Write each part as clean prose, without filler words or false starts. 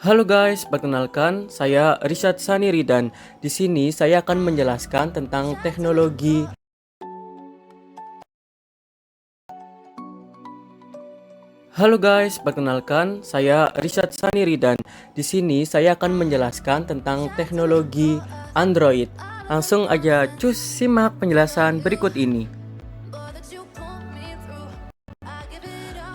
Halo guys, perkenalkan saya Richard Saniri dan di sini saya akan menjelaskan tentang teknologi. Halo guys, perkenalkan saya Richard Saniri dan di sini saya akan menjelaskan tentang teknologi Android. Langsung aja cus simak penjelasan berikut ini.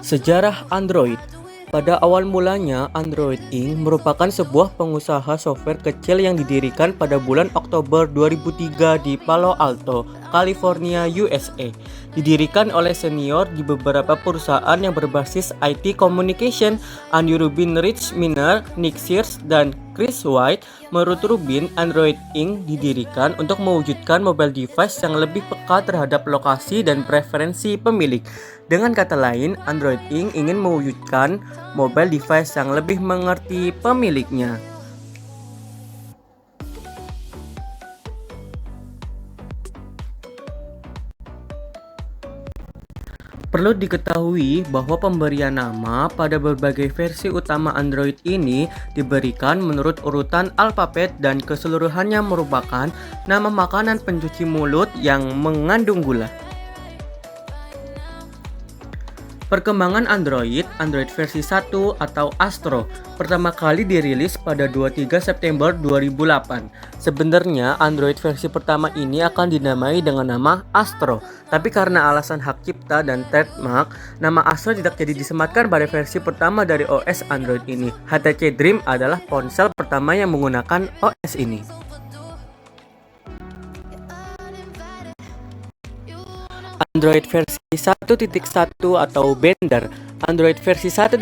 Sejarah Android. Pada awal mulanya, Android Inc. merupakan sebuah pengusaha software kecil yang didirikan pada bulan Oktober 2003 di Palo Alto, California, USA. Didirikan oleh senior di beberapa perusahaan yang berbasis IT communication, Andy Rubin, Rich Miner, Nick Sears, dan Chris White. Menurut Rubin, Android Inc. didirikan untuk mewujudkan mobile device yang lebih peka terhadap lokasi dan preferensi pemilik. Dengan kata lain, Android Inc. ingin mewujudkan mobile device yang lebih mengerti pemiliknya. Perlu diketahui bahwa pemberian nama pada berbagai versi utama Android ini diberikan menurut urutan alfabet dan keseluruhannya merupakan nama makanan pencuci mulut yang mengandung gula. Perkembangan Android versi 1 atau Astro pertama kali dirilis pada 23 September 2008. Sebenarnya Android versi pertama ini akan dinamai dengan nama Astro, tapi karena alasan hak cipta dan trademark, nama Astro tidak jadi disematkan pada versi pertama dari OS Android ini. HTC Dream adalah ponsel pertama yang menggunakan OS ini. Android versi 1.1 atau Bender. Android versi 1.1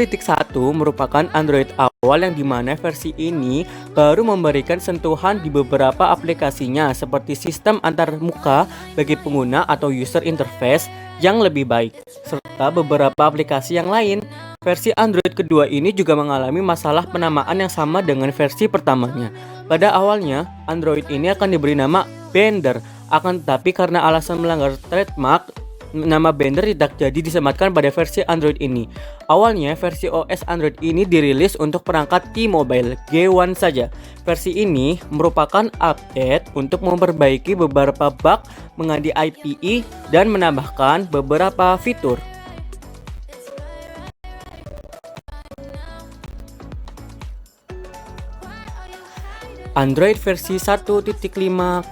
merupakan Android awal yang dimana versi ini baru memberikan sentuhan di beberapa aplikasinya seperti sistem antarmuka bagi pengguna atau user interface yang lebih baik, serta beberapa aplikasi yang lain. Versi Android kedua ini juga mengalami masalah penamaan yang sama dengan versi pertamanya. Pada awalnya, Android ini akan diberi nama Bender, akan tetapi karena alasan melanggar trademark, nama Bender tidak jadi disematkan pada versi Android ini. Awalnya versi OS Android ini dirilis untuk perangkat T-Mobile G1 saja. Versi ini merupakan update untuk memperbaiki beberapa bug mengganti IPE dan menambahkan beberapa fitur. Android versi 1.5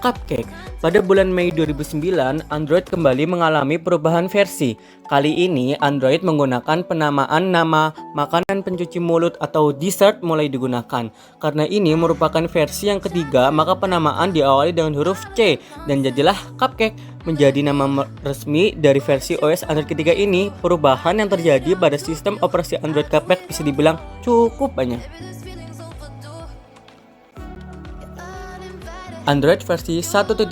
Cupcake. Pada bulan Mei 2009, Android kembali mengalami perubahan versi. Kali ini, Android menggunakan penamaan nama makanan pencuci mulut atau dessert mulai digunakan. Karena ini merupakan versi yang ketiga, maka penamaan diawali dengan huruf C dan jadilah Cupcake menjadi nama resmi dari versi OS Android ketiga ini. Perubahan yang terjadi pada sistem operasi Android Cupcake bisa dibilang cukup banyak. Android versi 1.6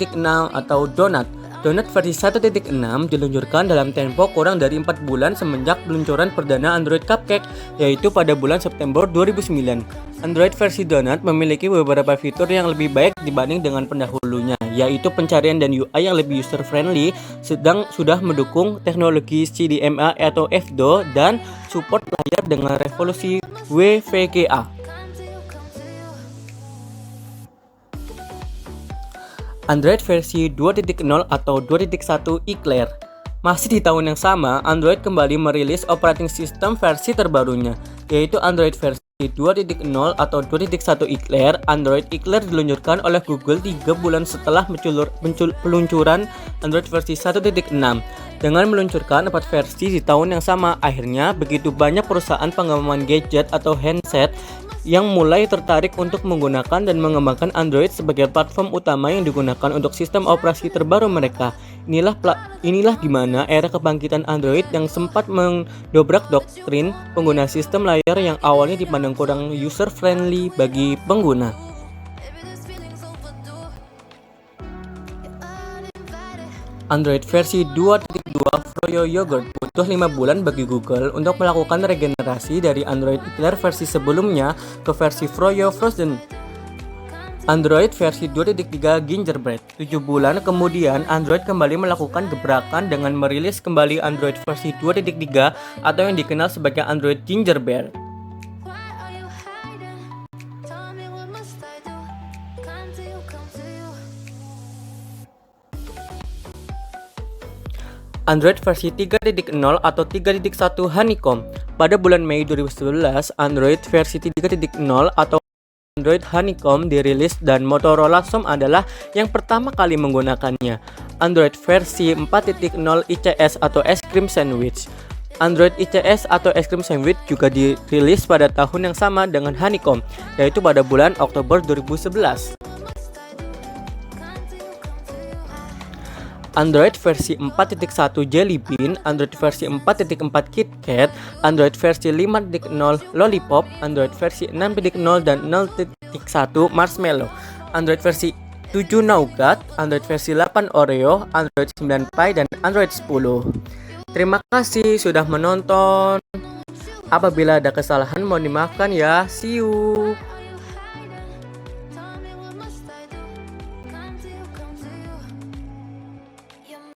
atau Donut. Donut versi 1.6 diluncurkan dalam tempo kurang dari 4 bulan semenjak peluncuran perdana Android Cupcake, yaitu pada bulan September 2009. Android versi Donut memiliki beberapa fitur yang lebih baik dibanding dengan pendahulunya, yaitu pencarian dan UI yang lebih user friendly, sedang sudah mendukung teknologi CDMA atau FDO dan support layar dengan resolusi WVGA. Android versi 2.0 atau 2.1 Eclair. Masih di tahun yang sama, Android kembali merilis operating system versi terbarunya, yaitu Android versi 2.0 atau 2.1 Eclair. Android Eclair diluncurkan oleh Google 3 bulan setelah peluncuran Android versi 1.6. Dengan meluncurkan 4 versi di tahun yang sama, akhirnya begitu banyak perusahaan pengembangan gadget atau handset yang mulai tertarik untuk menggunakan dan mengembangkan Android sebagai platform utama yang digunakan untuk sistem operasi terbaru mereka. Inilah dimana era kebangkitan Android yang sempat mendobrak doktrin pengguna sistem layar yang awalnya dipandang kurang user friendly bagi pengguna. Android versi 2.2 Froyo Yogurt. Butuh 5 bulan bagi Google untuk melakukan regenerasi dari Android Eclair versi sebelumnya ke versi Froyo Frozen. Android versi 2.3 Gingerbread. 7 bulan kemudian, Android kembali melakukan gebrakan dengan merilis kembali Android versi 2.3 atau yang dikenal sebagai Android Gingerbread. Android versi 3.0 atau 3.1 Honeycomb. Pada bulan Mei 2011, Android versi 3.0 atau Android Honeycomb dirilis dan Motorola Som adalah yang pertama kali menggunakannya. Android versi 4.0 ICS atau Es Krim Sandwich. Android ICS atau Es Krim Sandwich juga dirilis pada tahun yang sama dengan Honeycomb, yaitu pada bulan Oktober 2011. Android versi 4.1 Jelly Bean, Android versi 4.4 KitKat, Android versi 5.0 Lollipop, Android versi 6.0 dan 0.1 Marshmallow, Android versi 7 Nougat, Android versi 8 Oreo, Android 9 Pie, dan Android 10. Terima kasih sudah menonton. Apabila ada kesalahan mohon dimaafkan ya. See you.